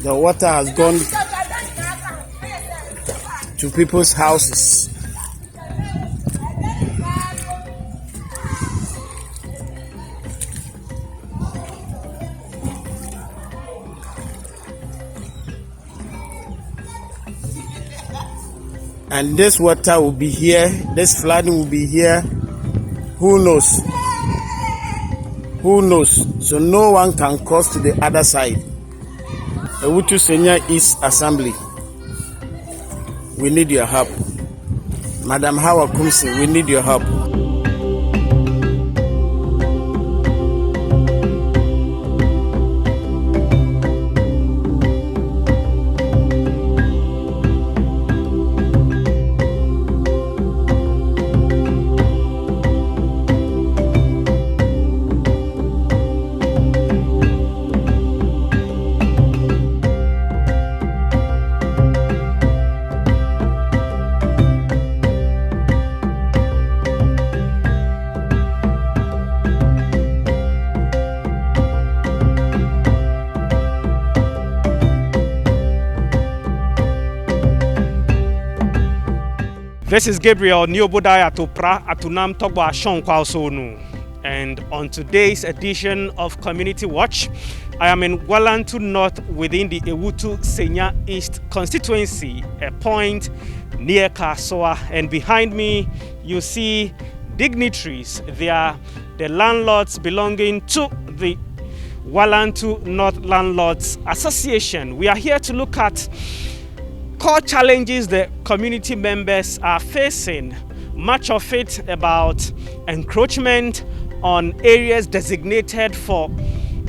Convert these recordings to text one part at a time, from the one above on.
The water has gone to people's houses. And this water will be here, this flooding will be here. Who knows? Who knows? So no one can cross to the other side. Walantu Senior East Assembly, we need your help. Madam Hawa Kumsi, we need your help. This is Gabriel Niobodai Atopra Atunam Togba Shonkwa Sonu. And on today's edition of Community Watch, I am in Walantu North within the Walantu Senior East constituency, a point near Kasoa. And behind me, you see dignitaries. They are the landlords belonging to the Walantu North Landlords Association. We are here to look at core challenges the community members are facing, much of it about encroachment on areas designated for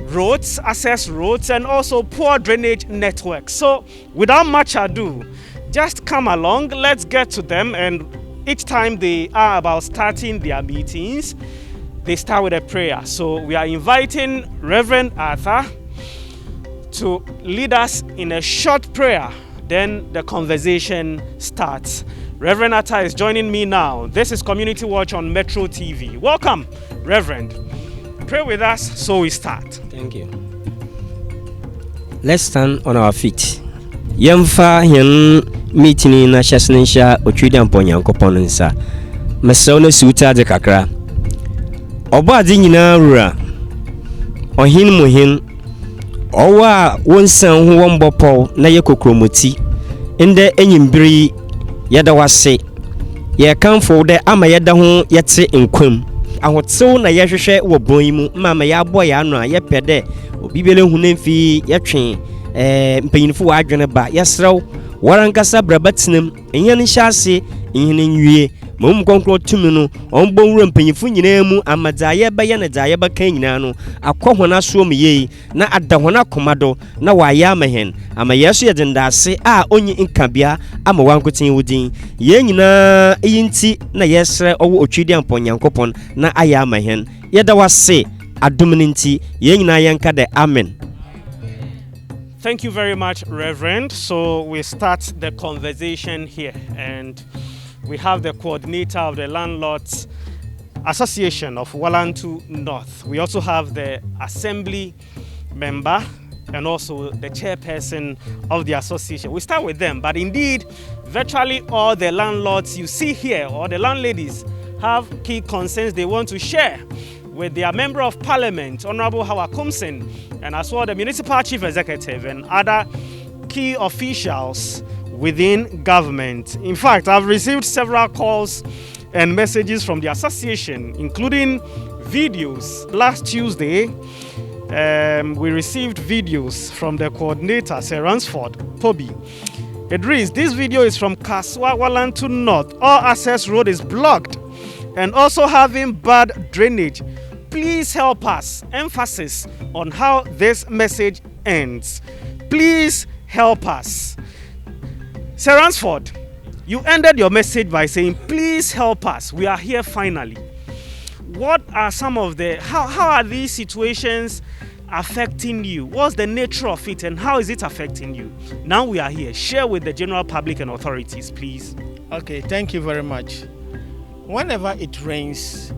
roads, access roads, and also poor drainage networks. So without much ado, just come along, let's get to them. And each time they are about starting their meetings, they start with a prayer. So we are inviting Reverend Arthur to lead us in a short prayer. Then the conversation starts. Reverend Atta is joining me now. This is Community Watch on Metro TV. Welcome, Reverend. Pray with us so we start. Thank you. Let's stand on our feet. Yemfa yen meeting na shasnisha otwidi amponya nkoponensa. Mesaw na suta de kakra. Obo ade nyina rura. Ohin muhin Owa wonsan ho wombopo na ye kokromoti inde enyimbiri yeda wase ye kanfo de ama yeda ho yete nkwam ahotew na yehwehwe wo bon mu mama ya abo ya no a ye pede obibele hu na mfi yetwe mpanyinfo wa adwene ba yesrew warankasa brabatinam enye ne hyase enye ne nwie mom konkro tumi no onbon wura mpanyinfo nyina mu amadaye ba ye na daye ba kan nyina no akohona so meyei na adahona komado na waya mehen ama yeso ye dendase a onyi nkabia ama wankotin wudin ye nyina eyinti na yesre owo otwidi amponyankopon na aya mehen yeda wase adomninti ye nyina yanka de amen. Thank you very much, Reverend. So we start the conversation here, and we have the coordinator of the Landlords Association of Walantu North. We also have the assembly member and also the chairperson of the association. We start with them, but indeed, virtually all the landlords you see here, or the landladies, have key concerns they want to share with their Member of Parliament, Honorable Hawa Kumsin, and as well the Municipal Chief Executive and other key officials within government. In fact, I've received several calls and messages from the association, including videos. Last Tuesday, we received videos from the coordinator, Sir Ransford Poby. Idris, this video is from Kasoa, Walantu North. All access road is blocked and also having bad drainage. Please help us. Emphasis on how this message ends. Please help us. Sir Ransford, you ended your message by saying, please help us. We are here finally. What are some of the, how are these situations affecting you? What's the nature of it and how is it affecting you? Now we are here. Share with the general public and authorities, please. Okay, thank you very much. Whenever it rains,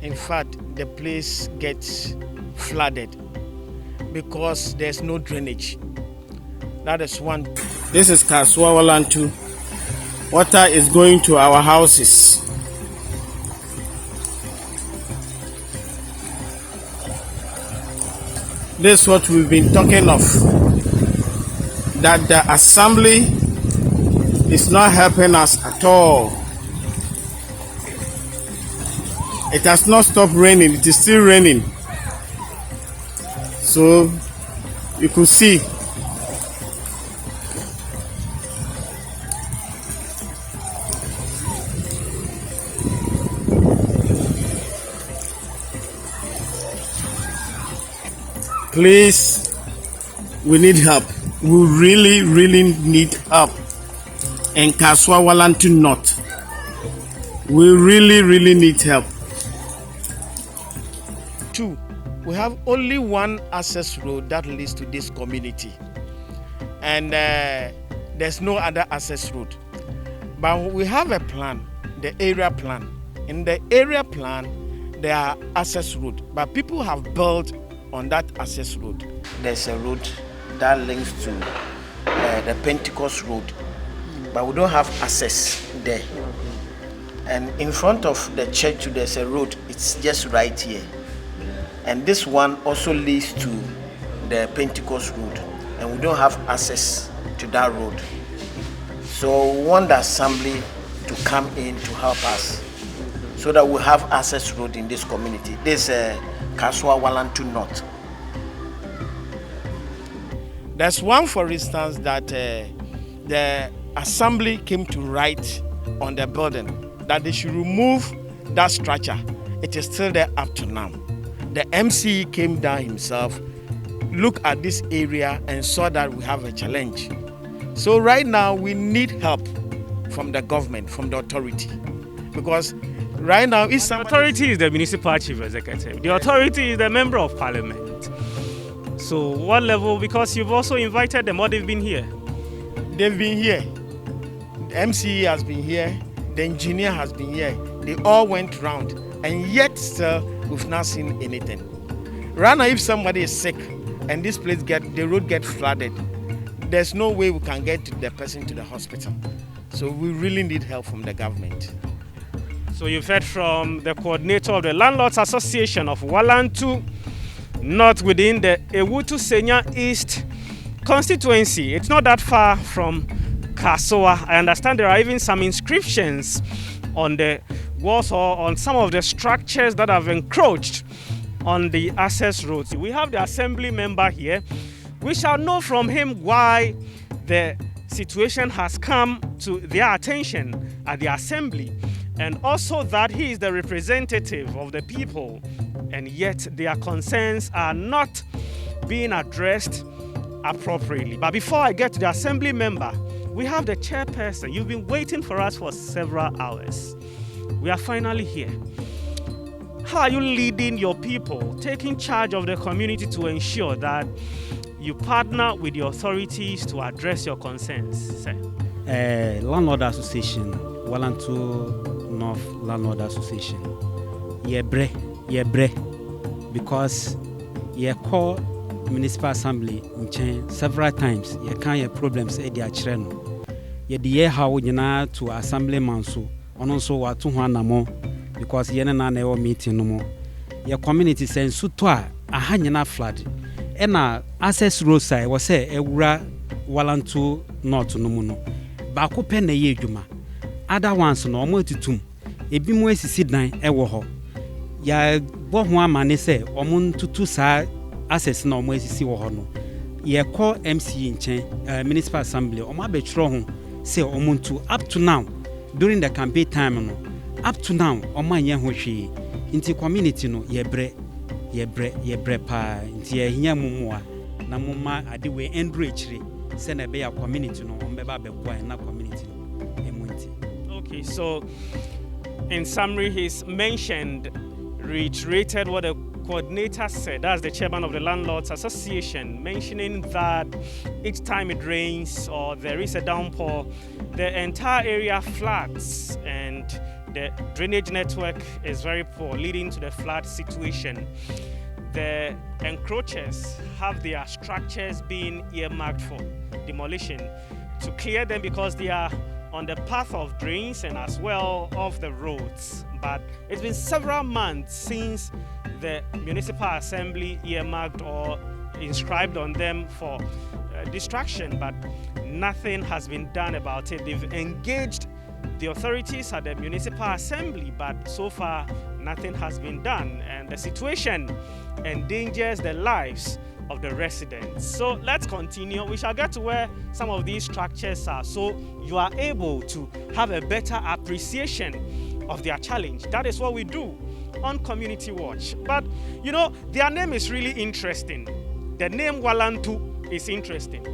in fact, the place gets flooded because there's no drainage. That is one. This is Kasoa Walantu. Water is going to our houses. This is what we've been talking of. That the assembly is not helping us at all. It has not stopped raining. It is still raining. So you could see. Please, we need help. We really need help. And Kasoa Walantu North. We really need help. 2. We have only one access road that leads to this community. And there's no other access road. But we have a plan, the area plan. In the area plan, there are access road. But people have built on that access road. There's a road that links to the Pentecost Road, but we don't have access there. And in front of the church, there's a road. It's just right here. And this one also leads to the Pentecost Road, and we don't have access to that road. So we want the assembly to come in to help us so that we have access road in this community. This Kasoa Walantu North. There's one, for instance, that the assembly came to write on the building that they should remove that structure. It is still there up to now. The MC came down himself, looked at this area and saw that we have a challenge. So right now we need help from the government, from the authority, because right now it's the authority is the municipal chief executive. The authority is the member of parliament. So what level? Because you've also invited them, or they've been here? They've been here. The MCE has been here. The engineer has been here. They all went round, and yet still we've not seen anything. Right now, if somebody is sick and this place the road gets flooded, there's no way we can get the person to the hospital. So we really need help from the government. So you've heard from the coordinator of the Landlords Association of Walantu North within the Ewutu Senya East constituency. It's not that far from Kasoa. I understand there are even some inscriptions on the walls or on some of the structures that have encroached on the access roads. We have the assembly member here. We shall know from him why the situation has come to their attention at the assembly, and also that he is the representative of the people, and yet their concerns are not being addressed appropriately. But before I get to the assembly member, we have the chairperson. You've been waiting for us for several hours. We are finally here. How are you leading your people, taking charge of the community to ensure that you partner with the authorities to address your concerns, sir? Landlord Association, Walantu North Landlord Association. Yebre, because ye call municipal assembly several times. Ye can ye problems e dia kire no. Ye die how nyina to assembly man so ono so watu ho anamo because ye na e meeting no mo. Ye community sense to a aha nyina flood. E na access road side was say ewura Walantu North no mu no. Ba ko pe na ye adwuma. Other ones no omo tutum. Ebi mo asisi dan e wo ho. Ya bo ho amane se omo ntutu sa access na omo asisi wo ho no. Ye call MC nchen municipal assembly omo abetro ho say omo ntu up to now during the campaign time no up to now omo anya ho hwe nti community no yebre pa nti ehia mumua na mumma ade we enrich se na be ya community no omo be ba be boy na community no emunti. Okay, so in summary, he's reiterated what the coordinator said. That's the chairman of the Landlords Association, mentioning that each time it rains or there is a downpour, the entire area floods and the drainage network is very poor, leading to the flood situation. the encroachers have their structures being earmarked for demolition to clear them because they are on the path of drains and as well of the roads. But it's been several months since the municipal assembly earmarked or inscribed on them for destruction, but nothing has been done about it. They've engaged the authorities at the municipal assembly, but so far nothing has been done, and the situation endangers the lives of the residents. So let's continue. We shall get to where some of these structures are, so you are able to have a better appreciation of their challenge. That is what we do on Community Watch. But you know, their name is really interesting. The name Walantu is interesting.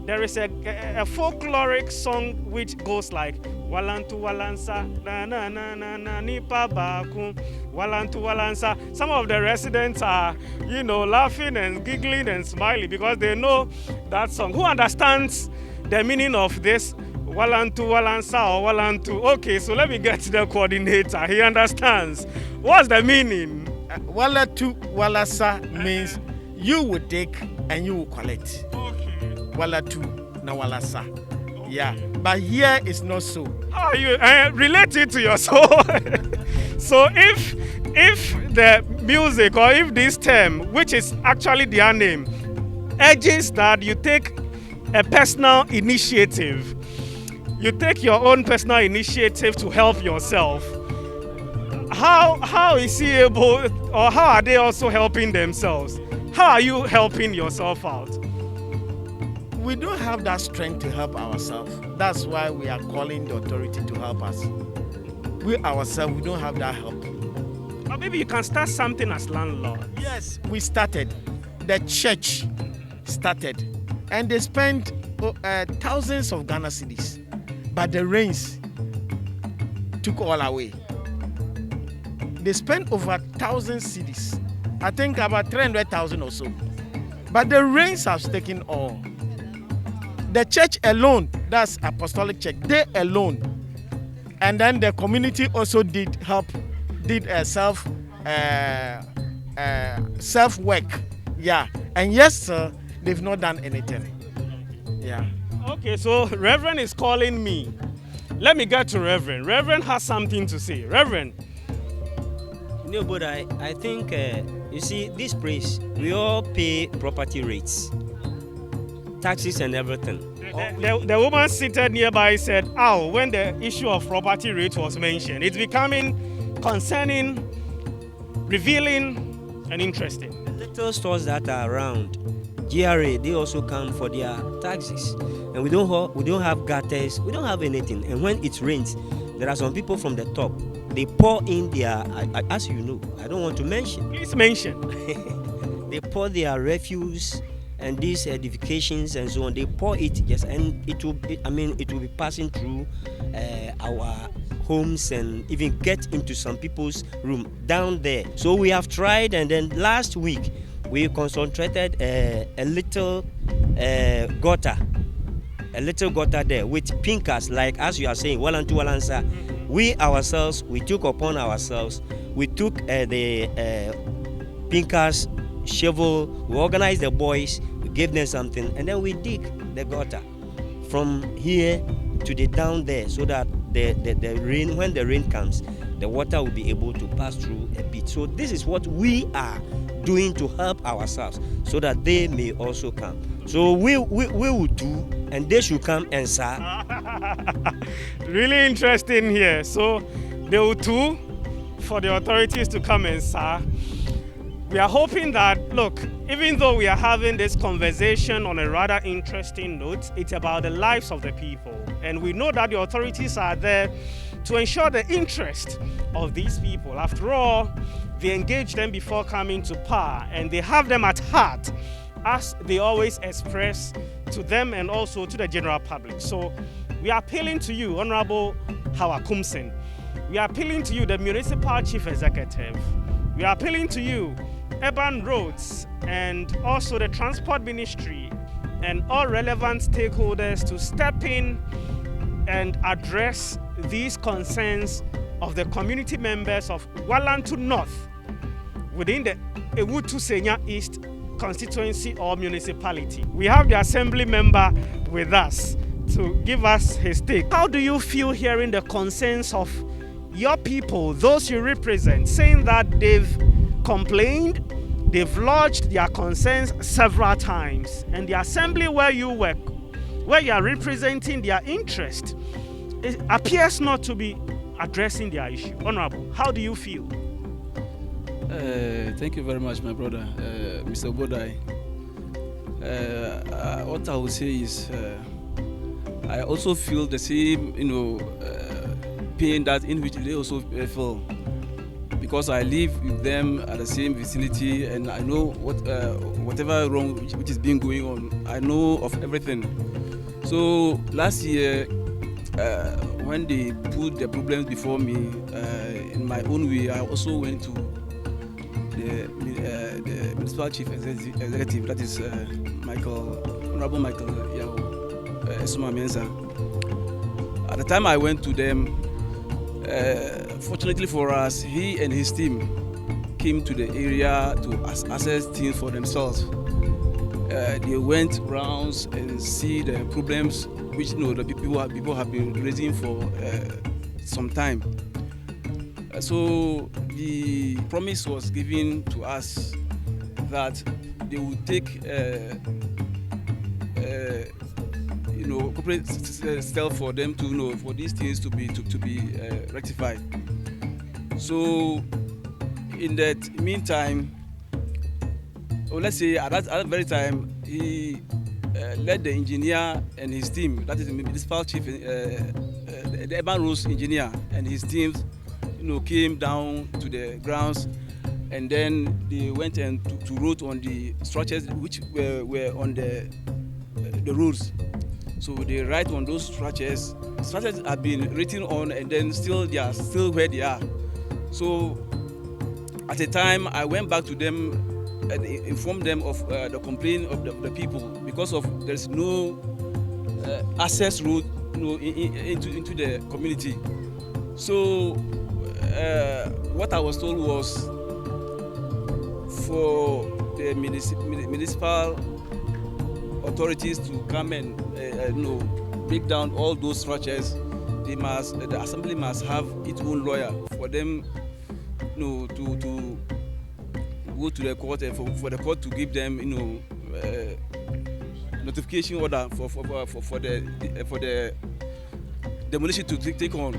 There is a folkloric song which goes like Walantu Walansa na na na na na nipa baku Walantu Walansa. Some of the residents are, you know, laughing and giggling and smiling because they know that song. Who understands the meaning of this Walantu Walansa or Walantu? Okay, so let me get to the coordinator. He understands. What's the meaning? Walantu Walasa means you will dig and you will collect. Okay. Walantu na Walasa. Yeah, but here it's not so. How are you relate it to your soul? So if the music or if this term, which is actually their name, urges that you take a personal initiative, you take your own personal initiative to help yourself, how is he able, or how are they also helping themselves? How are you helping yourself out? We don't have that strength to help ourselves. That's why we are calling the authority to help us. We ourselves, we don't have that help. But maybe you can start something as landlord. Yes, we started. The church started. And they spent thousands of Ghana cedis. But the rains took all away. They spent over 1,000 cedis. I think about 300,000 or so. But the rains have taken all. The church alone, that's Apostolic Church, they alone. And then the community also did self work. Yeah. And yes, sir, they've not done anything. Yeah. Okay, so Reverend is calling me. Let me get to Reverend. Reverend has something to say. Reverend. No, but I think, you see, this place, we all pay property rates, taxes and everything. The woman seated nearby said, "Ow," when the issue of property rate was mentioned. It's becoming concerning, revealing, and interesting. The little stores that are around, GRA, they also come for their taxes. And we don't have gutters, we don't have anything. And when it rains, there are some people from the top, they pour in their, as you know, I don't want to mention. Please mention. They pour their refuse and these edifications and so on. They pour it, yes, and it will be passing through our homes and even get into some people's room down there. So we have tried, and then last week we concentrated a little gutter there with pinkers, like as you are saying, Walantu Walansa. We ourselves, we took upon ourselves, we took the pinkers, shovel, we organized the boys, we gave them something, and then we dig the gutter from here to the down there, so that the rain, when the rain comes, the water will be able to pass through a bit. So this is what we are doing to help ourselves, so that they may also come. So we will do, and they should come and serve. Really interesting here. So they will do for the authorities to come and serve. We are hoping that, look, even though we are having this conversation on a rather interesting note, it's about the lives of the people. And we know that the authorities are there to ensure the interest of these people. After all, they engage them before coming to power, and they have them at heart, as they always express to them and also to the general public. So we are appealing to you, Honorable Howard Kumsen. We are appealing to you, the Municipal Chief Executive. We are appealing to you, Urban Roads, and also the Transport Ministry, and all relevant stakeholders to step in and address these concerns of the community members of Walantu North, within the Ewutu Senya East constituency or municipality. We have the assembly member with us to give us his take. How do you feel hearing the concerns of your people, those you represent, saying that they've complained, they've lodged their concerns several times, and the assembly where you work, where you are representing their interest, it appears not to be addressing their issue? Honorable, how do you feel? Thank you very much, my brother, Mr. Bodai. What I will say is, I also feel the same, pain that in which they also feel, because I live with them at the same vicinity, and I know whatever wrong which is being going on. I know of everything. So last year, when they put the problems before me, in my own way, I also went to the municipal chief executive, that is Honorable Michael Esuma Mensa. At the time I went to them, fortunately for us, he and his team came to the area to assess things for themselves. They went rounds and see the problems which the people have been raising for some time. So the promise was given to us that they would take corporate step for them to for these things to be rectified. So in that meantime, or let's say at that very time, he led the engineer and his team, that is the municipal chief, the urban roads engineer and his teams, came down to the grounds, and then they went and to wrote on the structures which were on the roads. So they write on those structures. Structures have been written on, and then they are still where they are. So at a time, I went back to them and informed them of the complaint of the people because of there's no access road into the community. So what I was told was for the municipal authorities to come and break down all those structures. The assembly must have its own lawyer for them to go to the court and for the court to give them notification order for the demolition to take on.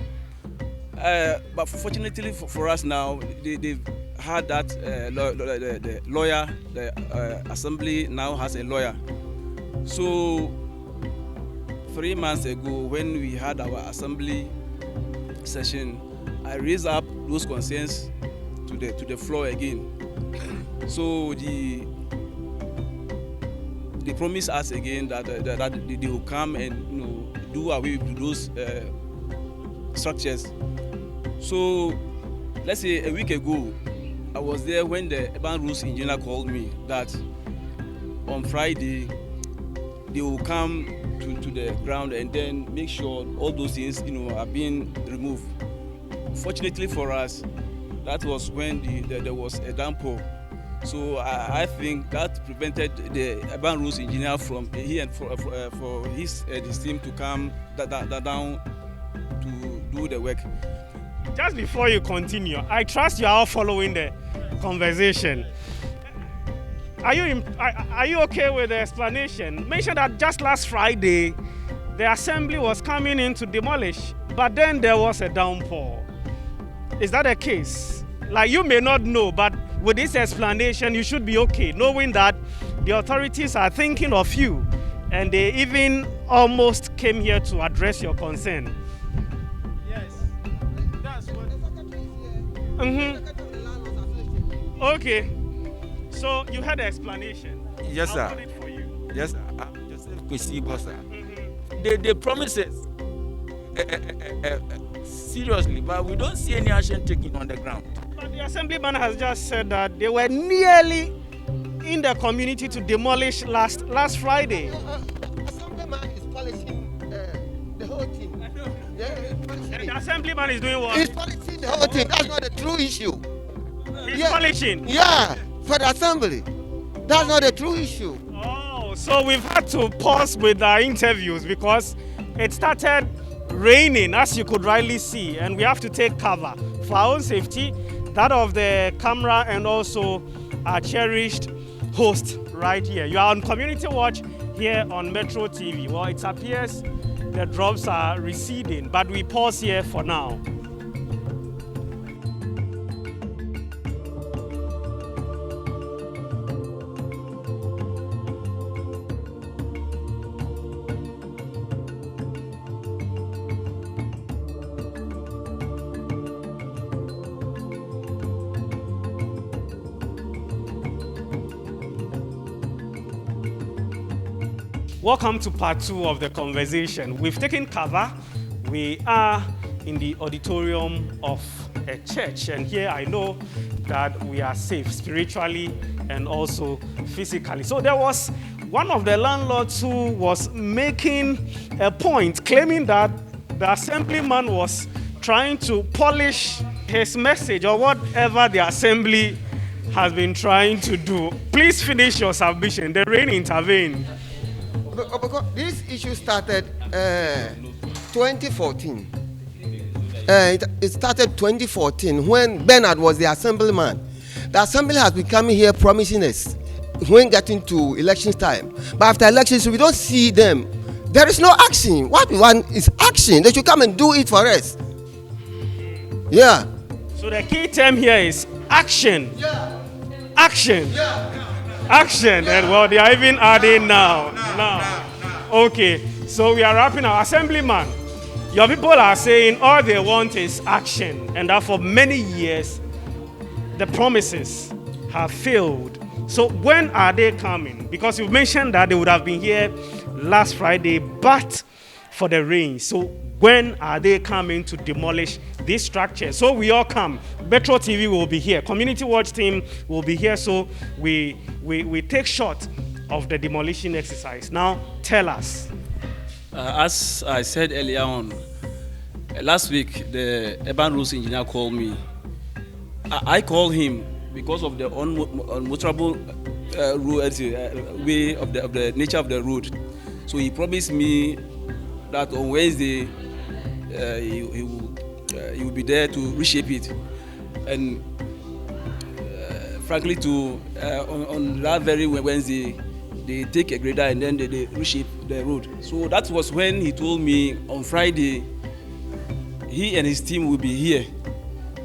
But fortunately for us now, they've had that the lawyer, the assembly now has a lawyer. So 3 months ago, when we had our assembly session, I raised up those concerns to the floor again. So they promised us again that they will come and do away with those structures. So let's say a week ago, I was there when the urban roads engineer called me that on Friday they will come to the ground and then make sure all those things are being removed. Fortunately for us, that was when there was a downpour. So I think that prevented the urban roads engineer from for his team to come down to do the work. Just before you continue, I trust you are all following the conversation. Are you okay with the explanation? Mention that just last Friday, the assembly was coming in to demolish, but then there was a downpour. Is that the case? Like, you may not know, but with this explanation, you should be okay, knowing that the authorities are thinking of you, and they even almost came here to address your concern. Yes, that's what. Okay. So you had the explanation. Yes, sir. I'll put it for you. Yes, sir. Joseph Kwesibo, sir. The promises, seriously, but we don't see any action taken on the ground. But the assemblyman has just said that they were nearly in the community to demolish last Friday. Assemblyman is polishing the whole thing. Yeah, And the assemblyman is doing what? He's polishing the whole thing. That's not the true issue. He's polishing. Yeah, for the assembly. That's not the true issue. Oh, so we've had to pause with our interviews because it started raining, as you could rightly see, and we have to take cover for our own safety, that of the camera, and also our cherished host right here. You are on Community Watch here on Metro TV. Well, it appears the drops are receding, but we pause here for now. Welcome to part 2 of the conversation. We've taken cover. We are in the auditorium of a church, and here I know that we are safe spiritually and also physically. So there was one of the landlords who was making a point, claiming that the assemblyman was trying to polish his message or whatever the assembly has been trying to do. Please finish your submission. The rain intervened. Because this issue started 2014. It started 2014 when Bernard was the assemblyman. The assembly has been coming here promising us when getting to election time. But after elections, we don't see them. There is no action. What we want is action. They should come and do it for us. Yeah. So the key term here is action. Yeah. Action. Yeah. Action. Yeah. And well, they are even adding now. Okay. So we are wrapping our assemblyman. Your people are saying all they want is action, and that for many years the promises have failed. So when are they coming? Because you mentioned that they would have been here last Friday, but for the rain. So when are they coming to demolish this structure? So we all come. Metro TV will be here. Community Watch team will be here. So we take shot of the demolition exercise. Now tell us. As I said earlier on, last week the urban rules engineer called me. I called him because of the unmotorable way of the nature of the road. So he promised me that on Wednesday he will be there to reshape it. And frankly, on that very Wednesday, they take a grader and then they reshape the road. So that was when he told me on Friday he and his team will be here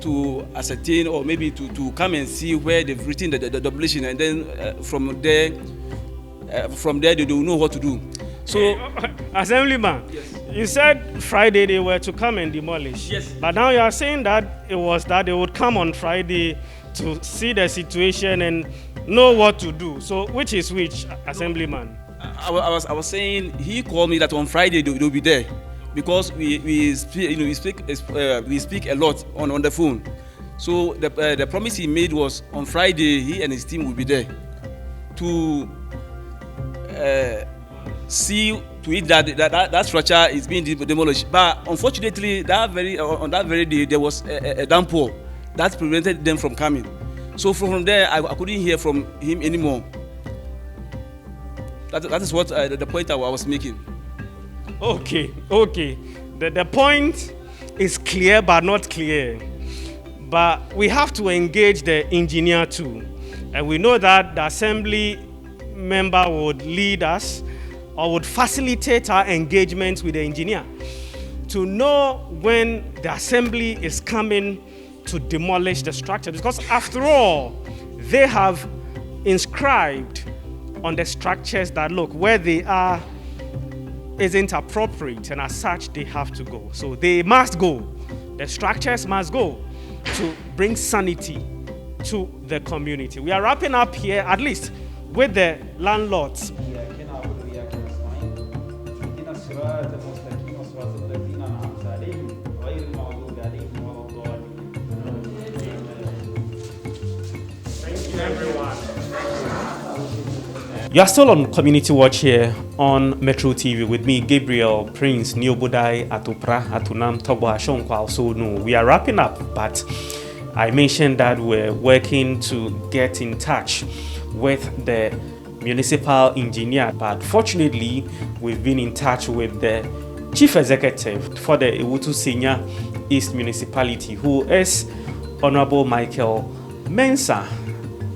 to ascertain or maybe to come and see where they've written the demolition, and then from there they will know what to do. So, Assemblyman, yes. You said Friday they were to come and demolish. Yes. But now you are saying that it was that they would come on Friday to see the situation and know what to do. So which is which, Assemblyman? I was saying he called me that on Friday they'll be there because we speak a lot on the phone. So the promise he made was on Friday he and his team will be there to see to it that structure is being demolished. But unfortunately, on that very day there was a downpour that prevented them from coming. So from there I couldn't hear from him anymore. That is what the point I was making. Okay. The point is clear but not clear. But we have to engage the engineer too. And we know that the assembly member would lead us or would facilitate our engagement with the engineer to know when the assembly is coming to demolish the structure. Because after all, they have inscribed on the structures that look where they are isn't appropriate, and as such they have to go. So they must go. The structures must go to bring sanity to the community. We are wrapping up here, at least with the landlords. You are still on Community Watch here on Metro TV with me, Gabriel, Prince, Niobodai, Atupra, Atunam, Tobo, Ashonkwa, also no. We are wrapping up, but I mentioned that we're working to get in touch with the municipal engineer, but fortunately, we've been in touch with the chief executive for the Ewutu Senior East Municipality, who is Honorable Michael Mensah.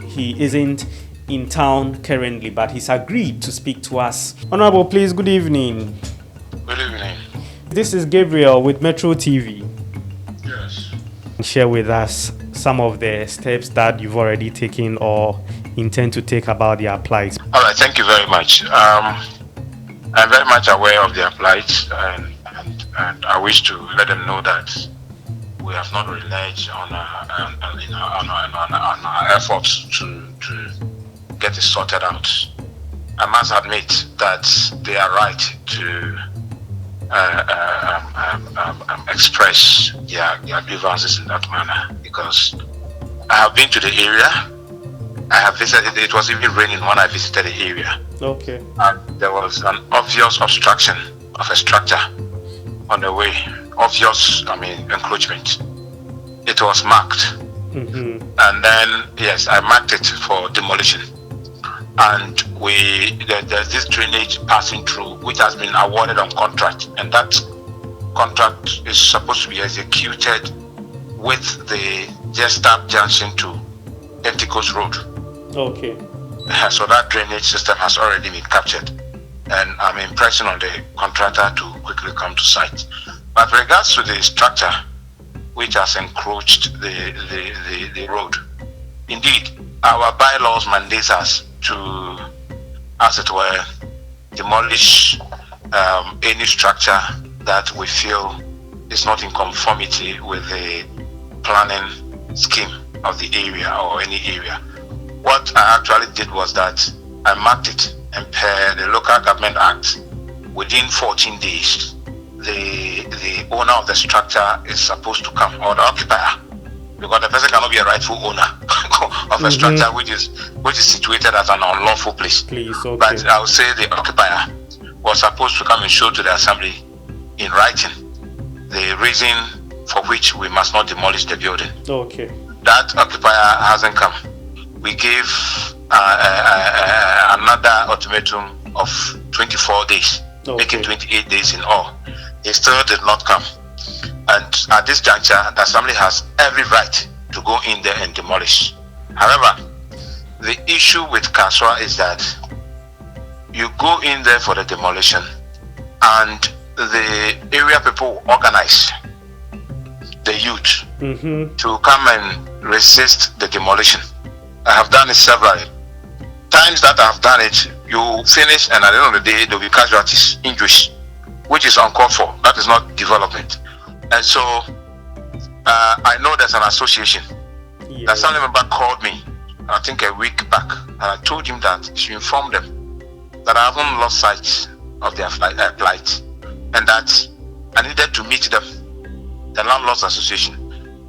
He isn't in town currently, but he's agreed to speak to us. Honorable, please, good evening. Good evening. This is Gabriel with Metro TV. Yes. Share with us some of the steps that you've already taken or intend to take about their plight. All right, thank you very much. I'm very much aware of their plight, and I wish to let them know that we have not reneged on our efforts to get it sorted out. I must admit that they are right to express their grievances in that manner, because I have been to the area. I have visited. It was even raining when I visited the area. Okay. And there was an obvious obstruction of a structure on the way. Obvious, encroachment. It was marked. Mm-hmm. And then, yes, I marked it for demolition. And there's this drainage passing through, which has been awarded on contract. And that contract is supposed to be executed with the Jester Junction to Pentecost Road. Okay. So that drainage system has already been captured, and I'm impressing on the contractor to quickly come to site. But with regards to the structure which has encroached the road, indeed, our bylaws mandate us to, as it were, demolish any structure that we feel is not in conformity with the planning scheme of the area or any area. What I actually did was that I marked it, and per the Local Government Act, within 14 days, the owner of the structure is supposed to come, or the occupier, because the person cannot be a rightful owner of a structure which is situated as an unlawful place. Please, okay. But I would say the occupier was supposed to come and show to the assembly in writing the reason for which we must not demolish the building. Okay. That occupier hasn't come. We gave another ultimatum of 24 days, making 28 days in all. He still did not come. And at this juncture, the assembly has every right to go in there and demolish. However, the issue with Kasoa is that you go in there for the demolition, and the area people organize the youth to come and resist the demolition. I have done it several times. That I have done it, you finish, and at the end of the day, there will be casualties, injuries, which is uncalled for. That is not development. And so, I know there's an association. Yeah. The assembly member called me, I think a week back, and I told him that he should inform them that I haven't lost sight of their plight, and that I needed to meet them, the Landlords Association,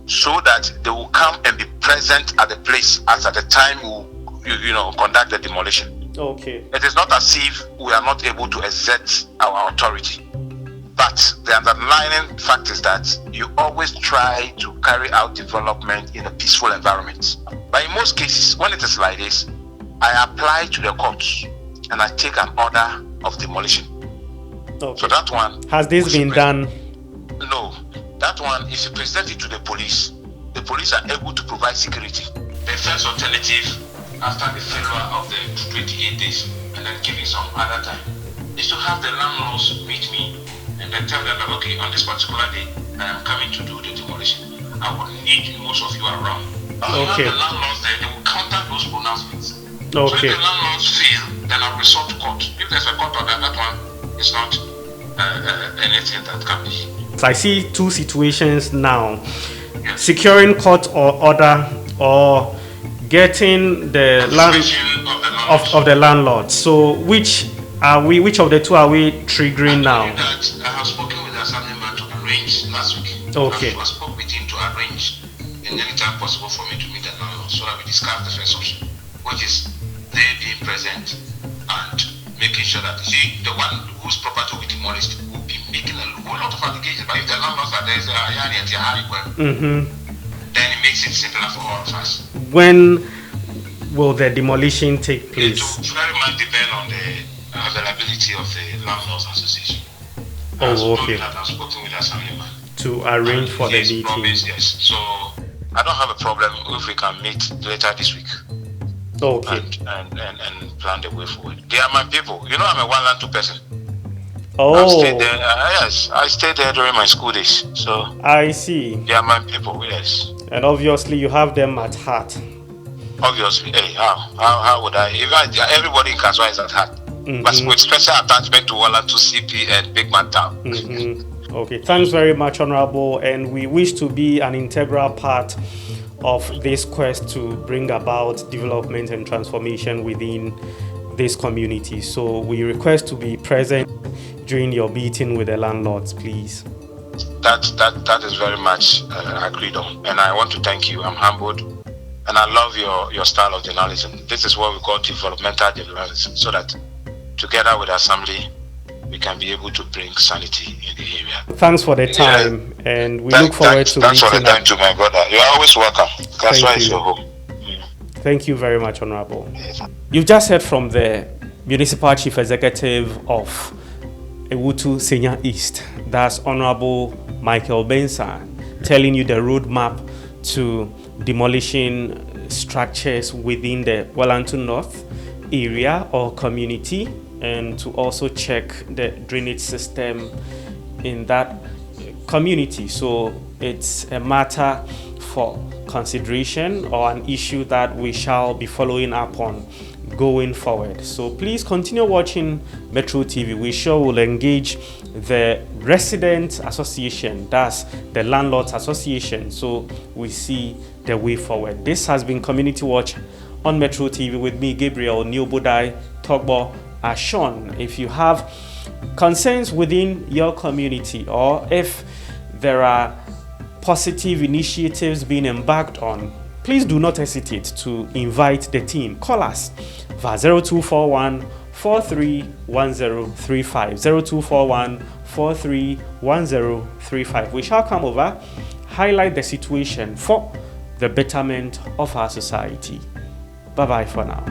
so that they will come and be present at the place as at the time we conduct the demolition. Okay. It is not as if we are not able to exert our authority, but the underlying fact is that you always try to carry out development in a peaceful environment. But in most cases, when it is like this, I apply to the courts and I take an order of demolition. Okay. So that one has this been done? No. That one, if you present it to the police are able to provide security. The first alternative, after the failure of the 28 days and then giving some other time, is to have the landlords meet me and then tell them that, okay, on this particular day, I am coming to do the demolition. I will need most of you around. Okay. The landlords there, they will counter those pronouncements. Okay. So if the landlords fail, then I'll resort to court. If there's a court order, that one is not anything that can be. So I see two situations now: securing court order or getting the of the landlord. So which of the two are we triggering now? I have spoken with the assembly man to arrange last week. Okay. I spoke with him to arrange in any time possible for me to meet the landlord so that we discuss the first option, which is they being present and making sure that the one whose property will be demolished will be making a whole lot of allegations. But if the landlords are there, say, then it makes it simpler for all of us. When will the demolition take It place? will very much depend on the availability of the landlords association. Oh, okay. I've spoken with Assemblyman To arrange for the His meeting. promise, yes. So I don't have a problem if we can meet later this week Okay. and plan the way forward. They are my people. You know, I'm a Walantu person. I've Oh, stayed there. Yes, I stayed there during my school days. So I see. they are my people. Yes. And obviously, you have them at heart. Obviously, hey, how would I? Everybody in Kasoa is at heart, but with special attachment to Walantu, CP, and Big Man Town. Okay, thanks very much, Honorable. And we wish to be an integral part of this quest to bring about development and transformation within this community. So we request to be present during your meeting with the landlords, please. That is very much agreed on, and I want to thank you. I'm humbled, and I love your style of journalism. This is what we call developmental journalism, so that together with Assembly, we can be able to bring sanity in the area. Thanks for the time, and we look forward to thanks for the meeting time up. too, my brother. You're always welcome. Kasoa is you. your home. Thank you very much, Honorable. You've just heard from the Municipal Chief Executive of Ewutu Senior East. That's Honorable Michael Benson, telling you the roadmap to demolishing structures within the Walantu North area or community, and to also check the drainage system in that community. So it's a matter for consideration or an issue that we shall be following up on going forward. So please continue watching Metro TV. We sure will engage the resident association, that's the landlords association, so we see the way forward. This has been Community Watch on Metro TV with me, Gabriel Neobodai Togbo Ashon. If you have concerns within your community, or if there are positive initiatives being embarked on, please do not hesitate to invite the team. Call us via 0241 431035 0241 431035. We shall come over, highlight the situation for the betterment of our society. Bye bye for now.